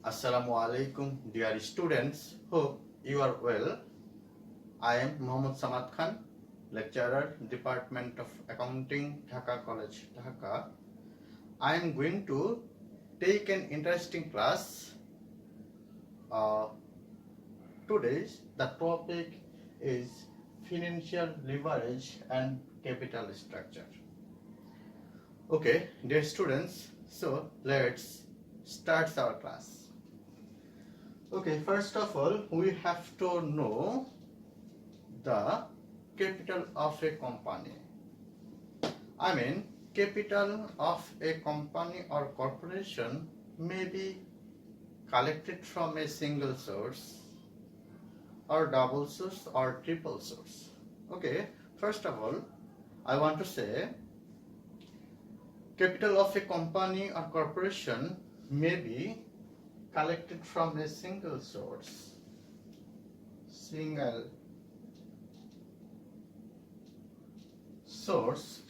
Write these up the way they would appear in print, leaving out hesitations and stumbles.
Assalamu alaikum, dear students. Hope you are well. I am Mohammad Samad Khan, lecturer, Department of Accounting, Dhaka College, Dhaka. I am going to take an interesting class. Uh, Today's the topic is financial leverage and capital structure. Okay, dear students, so let's start our class. Okay, first of all, we have to know the capital of a company. I mean, capital of a company or corporation may be collected from a single source or double source or triple source. Okay, first of all, I want to say capital of a company or corporation may be collected from a single source,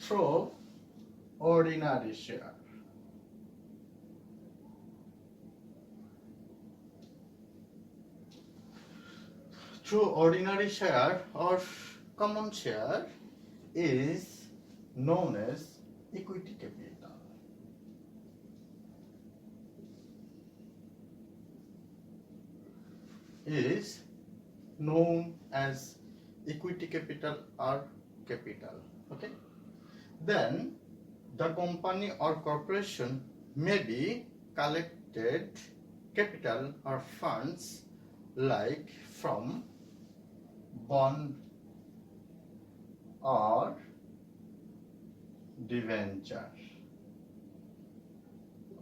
through ordinary share. Through ordinary share or common share is known as equity capital. Is known as equity capital or capital. Okay. Then the company or corporation may be collected capital or funds like from bond or debenture.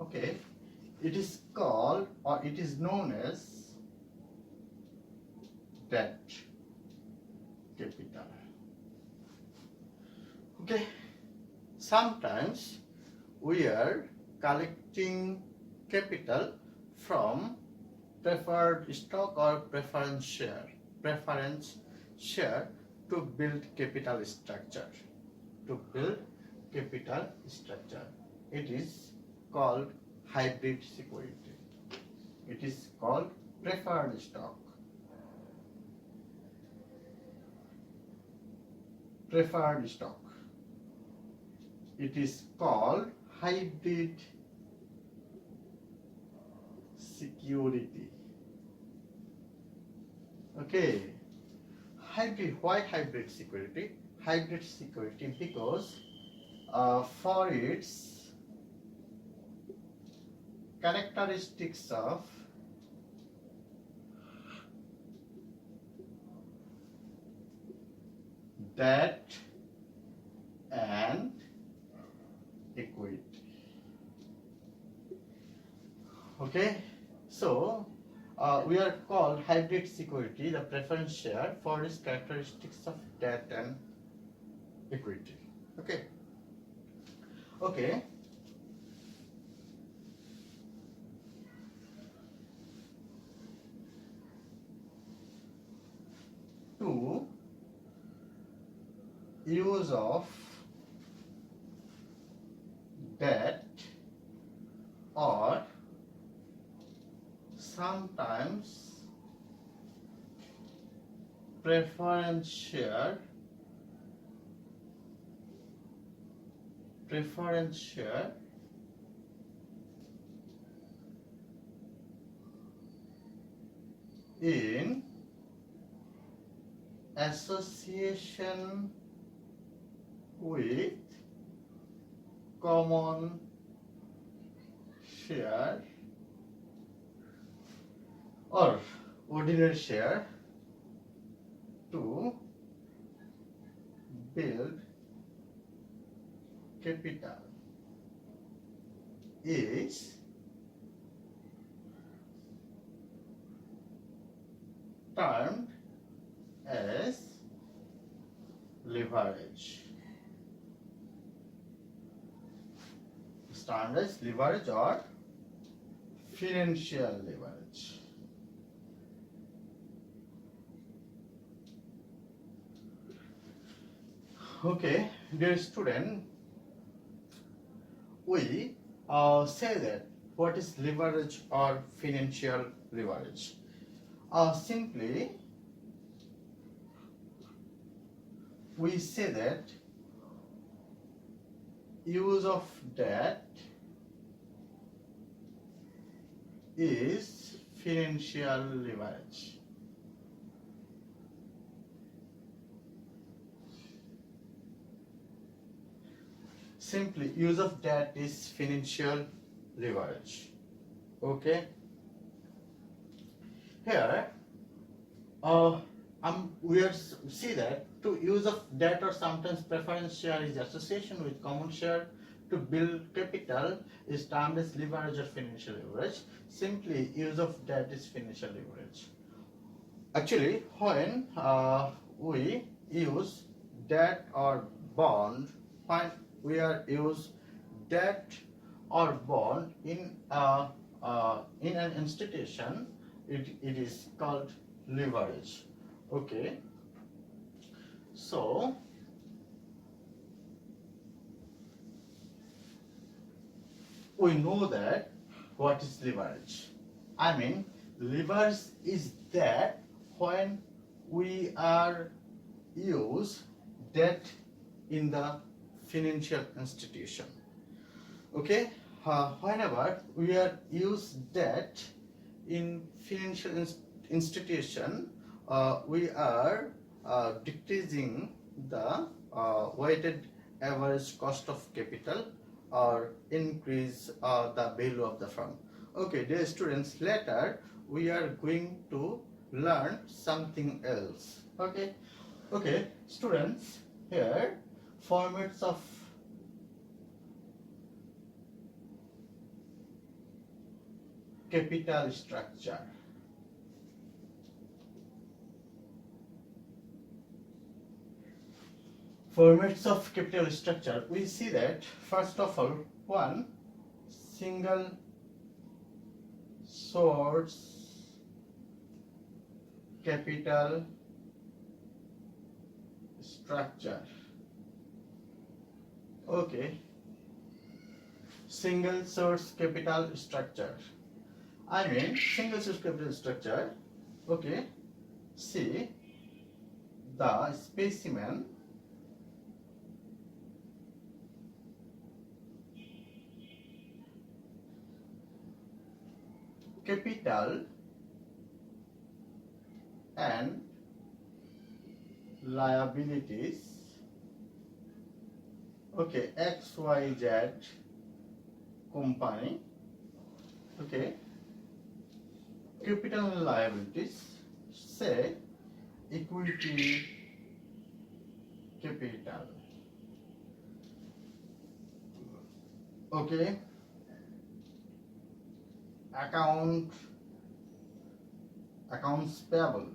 Okay, it is called or it is known as debt capital. Okay, sometimes we are collecting capital from preferred stock or preference share to build capital structure. It is called hybrid security. It is called preferred stock. It is called hybrid security. Okay. Why hybrid security? Hybrid security because for its characteristics of debt and equity. Okay, so we are called hybrid security, the preference share for its characteristics of debt and equity. Okay. To use of debt or sometimes preference share in association with common share or ordinary share to build capital is termed as leverage. Standards leverage or financial leverage. Okay, dear student, we say that what is leverage or financial leverage? Simply, we say that use of debt is financial leverage. Simply, use of debt is financial leverage. Okay. Here, we are see that to use of debt or sometimes preference share is association with common share to build capital is termed as leverage or financial leverage. Simply, use of debt is financial leverage. Actually, when we use debt or bond, when we are use debt or bond in an institution, it is called leverage. Okay. So we know that what is leverage. I mean, leverage is that when we are use debt in the financial institution. Okay, whenever we are use debt in financial institution, we are decreasing the weighted average cost of capital or increase the value of the firm. Okay, dear students, later we are going to learn something else. Okay, okay, students, here formats of capital structure. Formats of capital structure, we see that first of all, one, single source capital structure. Okay, single source capital structure. I mean, single source capital structure. Okay, see the specimen capital and liabilities. Okay, XYZ company. Okay, capital and liabilities, say equity capital. Okay, accounts payable.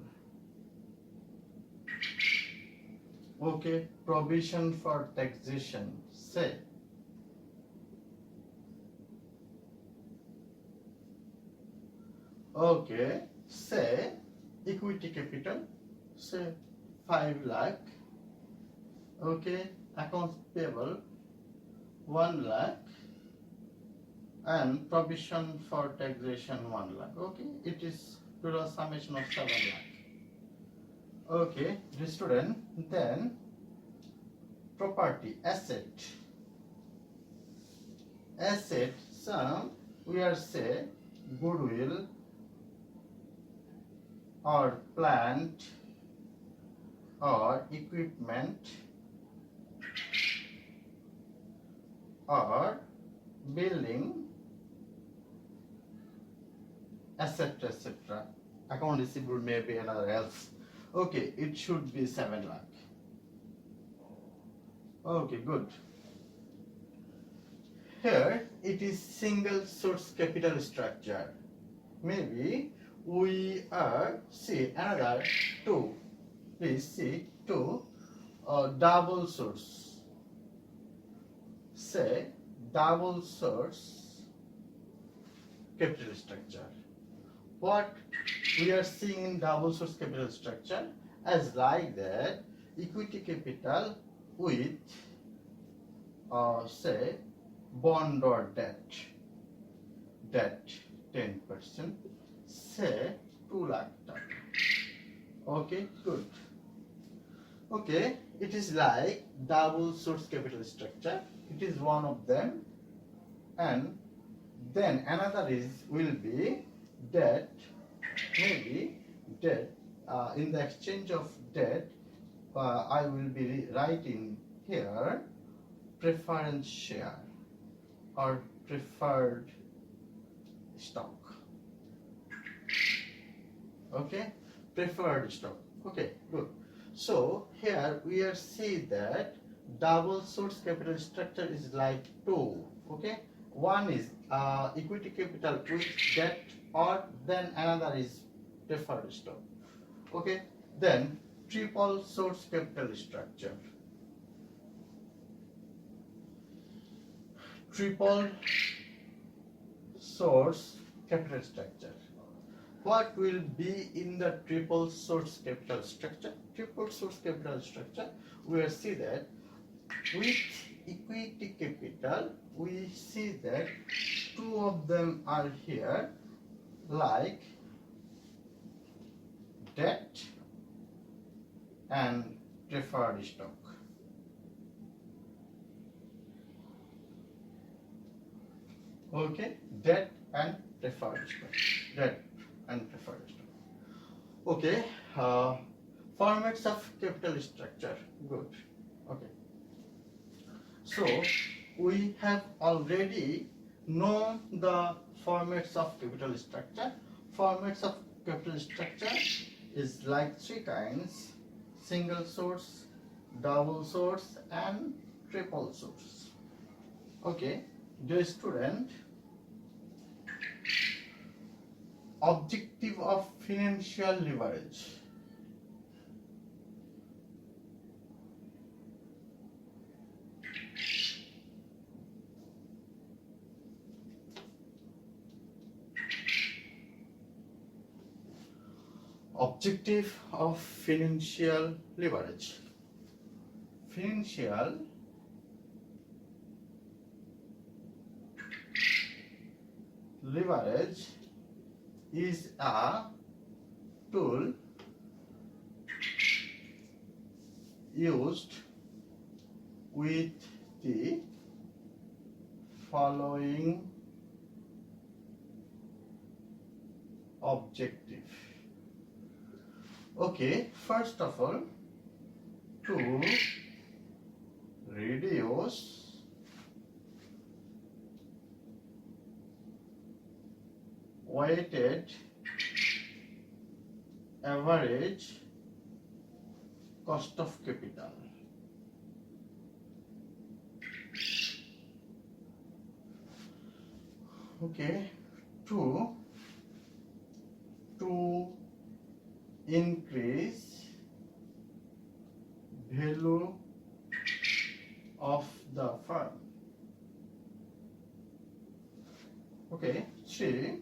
Okay, provision for taxation, say okay, say equity capital, say 5 lakh. Okay, accounts payable 1 lakh and provision for taxation 1 lakh. Okay, it is total summation of 7 lakh. Okay, the student, then property, asset, some we are say goodwill or plant or equipment or building, etc. Account receivable may be another else. Okay, it should be 7 lakh. Okay, good. Here it is single source capital structure. Maybe we are see another two. Please see two double source. Say double source capital structure. What we are seeing in double source capital structure as like that equity capital with say bond or debt. debt 10%, say 2 lakh taka. Okay, good. Okay, it is like double source capital structure. It is one of them, and then another will be debt. Maybe debt in the exchange of debt. I will be writing here preference share or preferred stock. Okay, preferred stock. Okay, good. So here we are see that double source capital structure is like two. Okay, one is equity capital with debt, or then another is preferred stock. Okay, then triple source capital structure. Triple source capital structure. What will be in the triple source capital structure? Triple source capital structure, we will see that with equity capital, we see that two of them are here, like debt and preferred stock. Okay, debt and preferred stock. Debt and preferred stock. Okay, formats of capital structure. Good. Okay. So we have already known the formats of capital structure. Formats of capital structure is like three kinds: single source, double source, and triple source. Okay, dear student, objective of financial leverage. Objective of financial leverage. Financial leverage is a tool used with the following objective. Okay, first of all, to reduce weighted average cost of capital. Okay, to increase value of the firm. Okay, 3,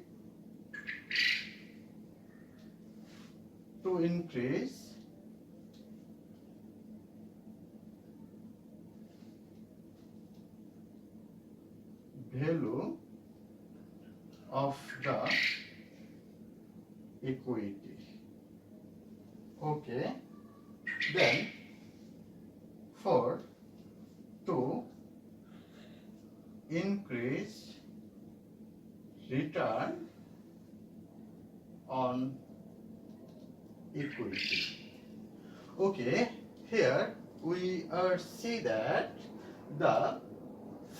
to increase value of the equity. Okay, then 4, to increase return on equity. Okay, here we see that the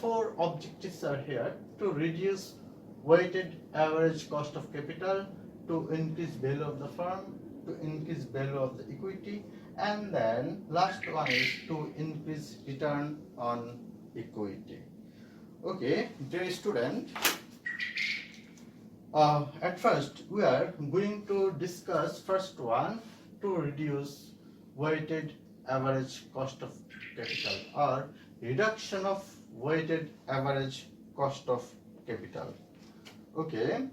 4 objectives are here: to reduce weighted average cost of capital, to increase value of the firm, to increase value of the equity, and then last one is to increase return on equity. Okay, dear student, at first we are going to discuss first one, to reduce weighted average cost of capital, or reduction of weighted average cost of capital. Okay.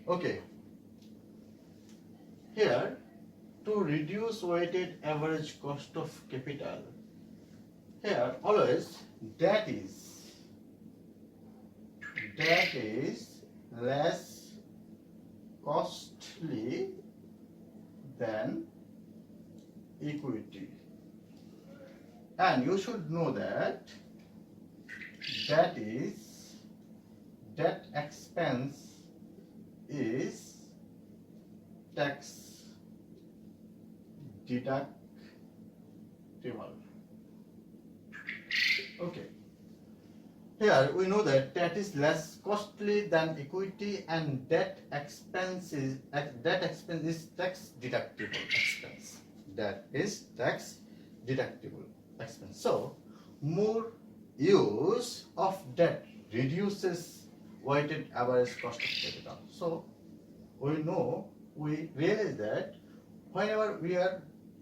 Okay. Here, to reduce weighted average cost of capital, here always that is that is less costly than equity. And you should know that that expense is tax deductible. Okay. Here we know that is less costly than equity, and that expense is tax deductible expense. That is tax deductible expense. So more use of debt reduces weighted average cost of capital. So we realize that whenever we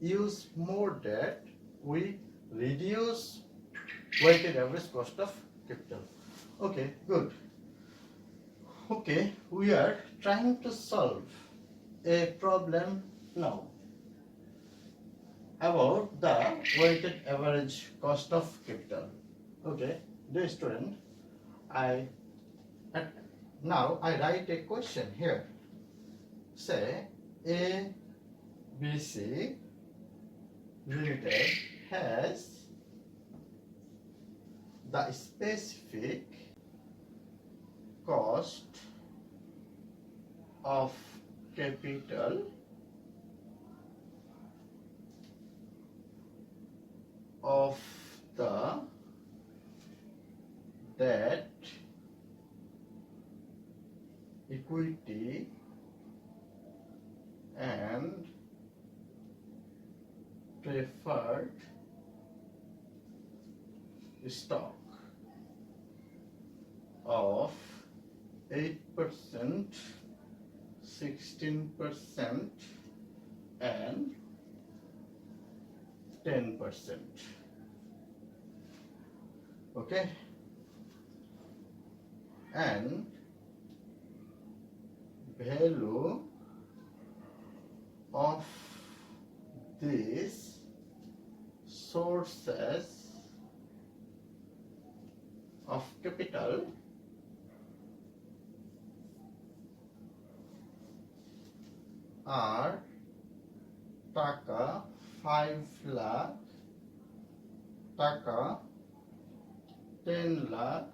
use more debt, we reduce weighted average cost of capital. Okay, good. Okay, we are trying to solve a problem now about the weighted average cost of capital. Okay, dear student, now I write a question here. Say A, B, C Limited has the specific cost of capital of the debt, equity and preferred stock of 8%, 16% and 10%. Okay, and value of these sources of capital are taka 5 lakh, taka 10 lakh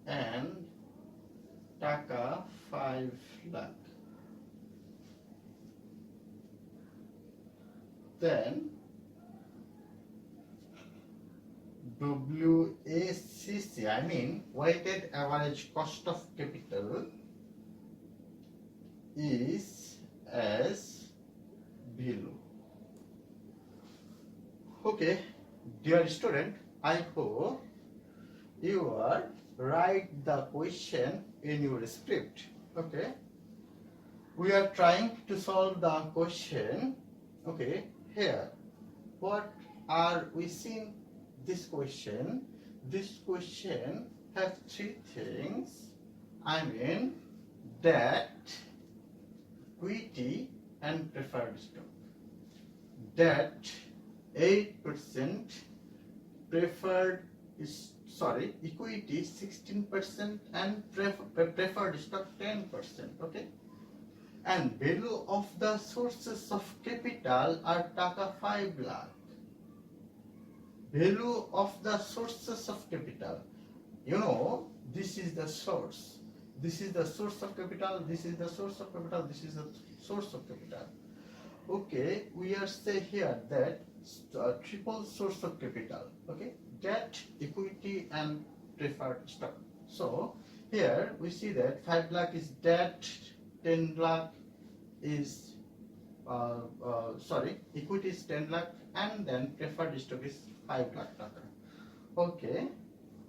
and taka 5 lakh. Then WACC, I mean weighted average cost of capital, is as below. Okay, dear student, I hope you are write the question in your script. Okay, we are trying to solve the question. Okay, here what are we seeing this question? This question has three things. I mean debt, equity and preferred stock. Debt 8%, equity 16% and preferred stock 10%. Okay, and value of the sources of capital are taka 5 lakh. Value of the sources of capital, this is the source. This is the source of capital, this is the source of capital, this is the source of capital. Okay, we are say here that triple source of capital. Okay, debt, equity and preferred stock. So here we see that 5 lakh is debt, 10 lakh is equity is 10 lakh and then preferred stock is 5 lakh taka.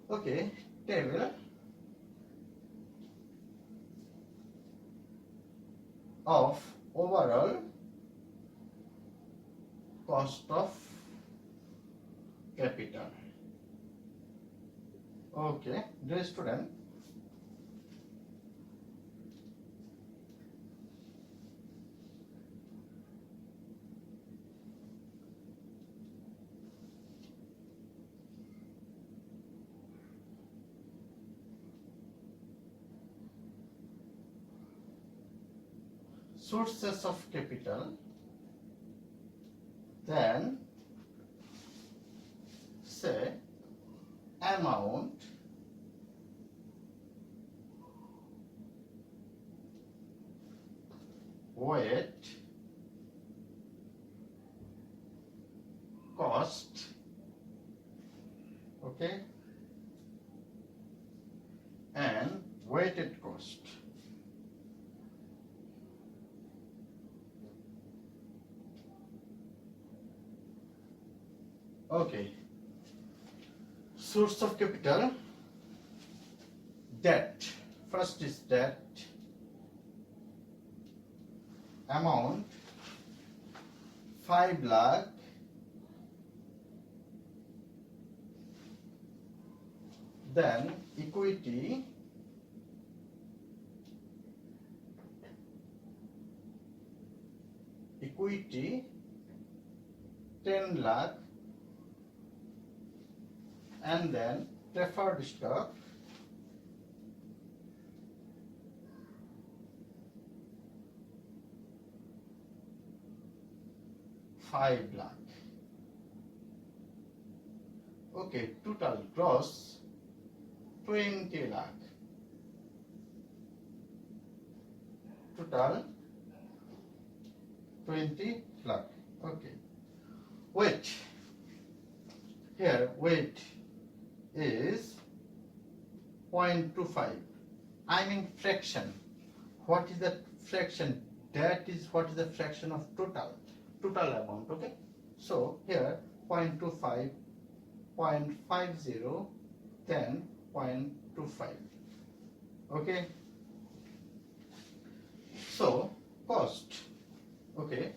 Okay, table of overall cost of capital. Okay, dear student, sources of capital, then say amount weight cost, okay, and weighted cost. Okay, source of capital, debt. First is debt, amount 5 lakh, then equity equity 10 lakh, and then preferred stock 5 lakh. Okay, total gross 20 lakh. Total 20 lakh. Okay. Weight. Here weight is 0.25. I mean fraction. What is the fraction? That is what is the fraction of total amount. Okay. So here 0.25, 0.50, then 0.25. Okay. So cost. Okay.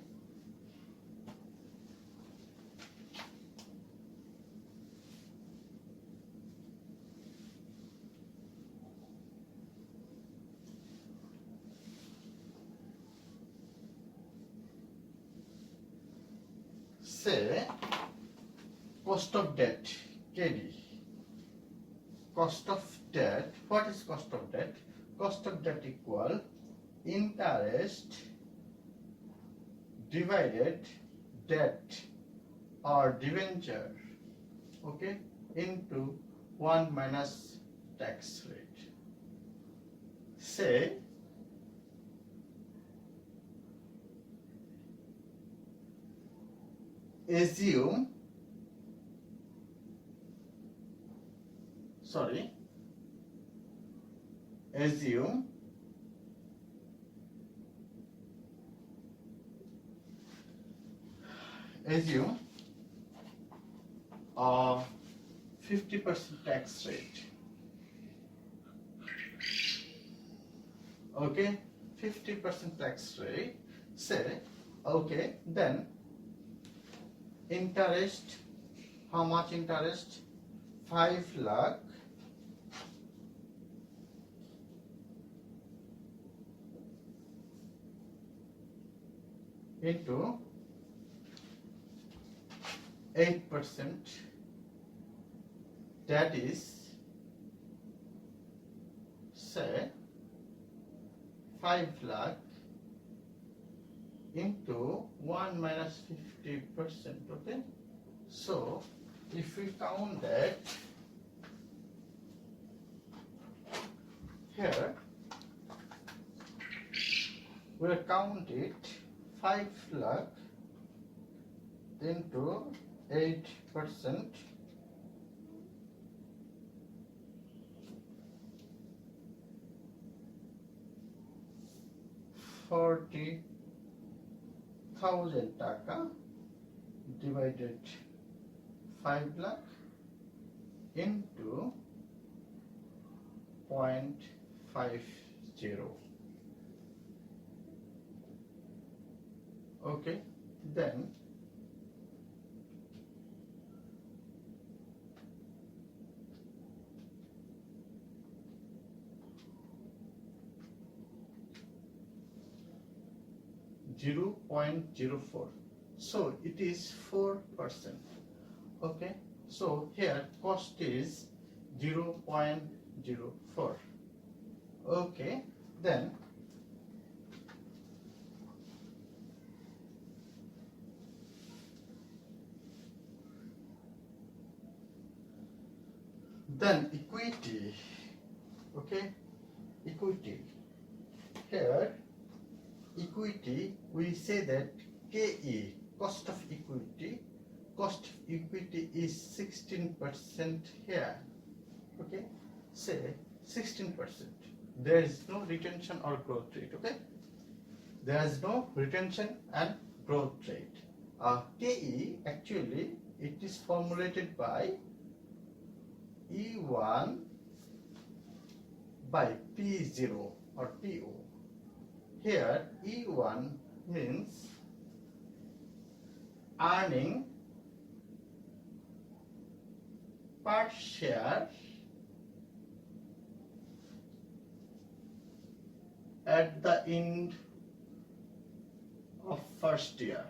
Say cost of debt, KD. Cost of debt. What is cost of debt? Cost of debt equal interest divided debt or debenture, okay, into 1 minus tax rate. Say assume a 50% tax rate. Okay, 50% tax rate. Say, okay, then interest, how much interest? 5 lakh into 8%, that is, say 5 lakh into 1 minus 50%, okay? So if we count that, here we'll count it 5 lakh into 8%, $40,000 taka divided 5 lakh into 0.50. Okay, then $0.04. So it is 4%. Okay, so here cost is 0.04. Okay, then Then equity. Okay, equity. Here, equity, we say that KE, cost of equity is 16% here. Okay, say 16%. There is no retention or growth rate. Okay, there is no retention and growth rate. KE actually it is formulated by E1 by P0 or PO. Here E1 means earning per share at the end of first year.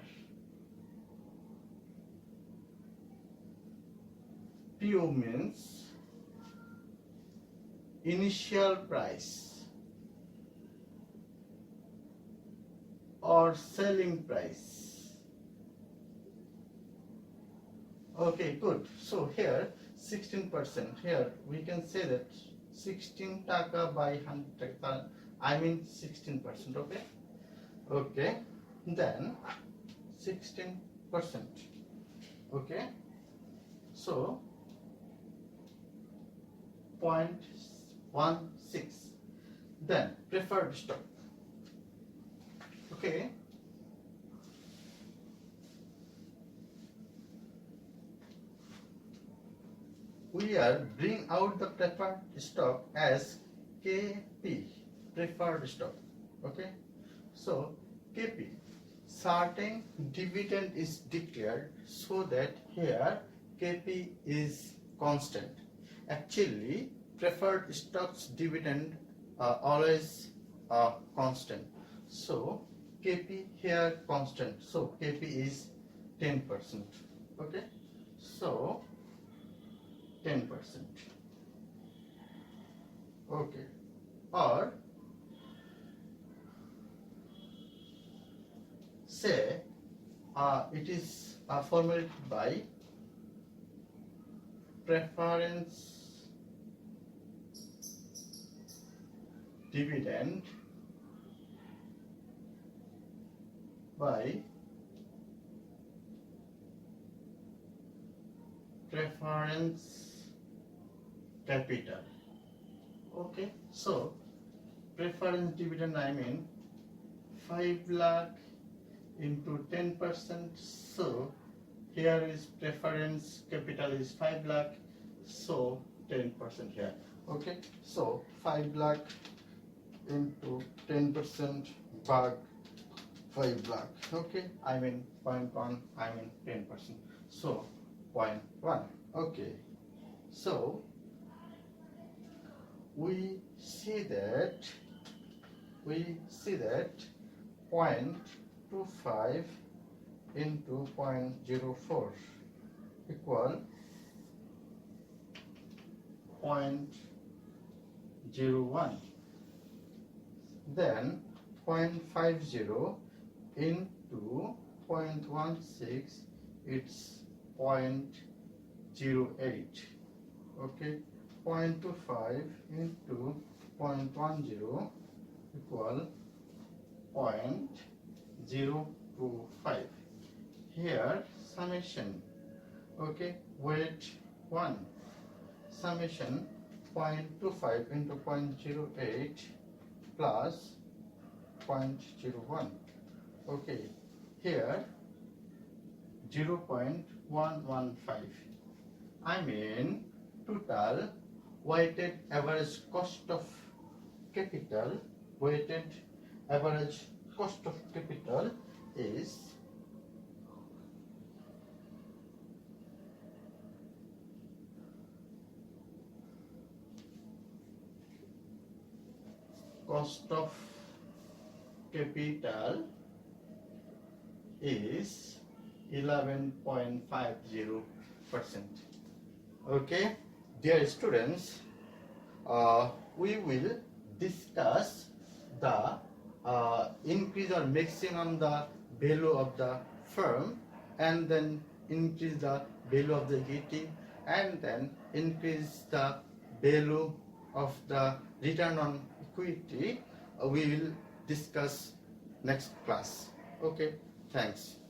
PO means initial price or selling price. Okay, good. So here 16%. Here we can say that 16 taka by 100 taka. I mean 16%. Okay. Okay. Then 16%. Okay. So 0.16. Then preferred stock. Okay. We are bring out the preferred stock as KP, preferred stock. Okay. So KP, certain dividend is declared so that here KP is constant. Actually, preferred stocks dividend are always constant. So KP here constant. So KP is 10%. Okay. So 10%. Okay. Or say it is formulated by preference dividend by preference capital. Okay, so preference dividend, I mean 5 lakh into 10%. So here is preference capital is 5 lakh, so 10% here. Okay, so 5 lakh into 10% by 5 lakh. Okay, I mean 0.1, I mean 10%. So 0.1. Okay, so we see that 0.25 into 0.04 equal 0.01. Then 0.50 into 0.16, it's 0.08. Okay, 0.25 into 0.10 equal 0.025. Here summation. Okay, weight 1. Summation 0.25 into 0.08 plus 0.01. Okay, here 0.115. I mean total weighted average cost of capital, weighted average cost of capital is cost of capital is 11.50%. Okay, dear students, we will discuss the increase or maximum the value of the firm, and then increase the value of the equity, and then increase the value of the return on equity, we will discuss next class. Okay, thanks.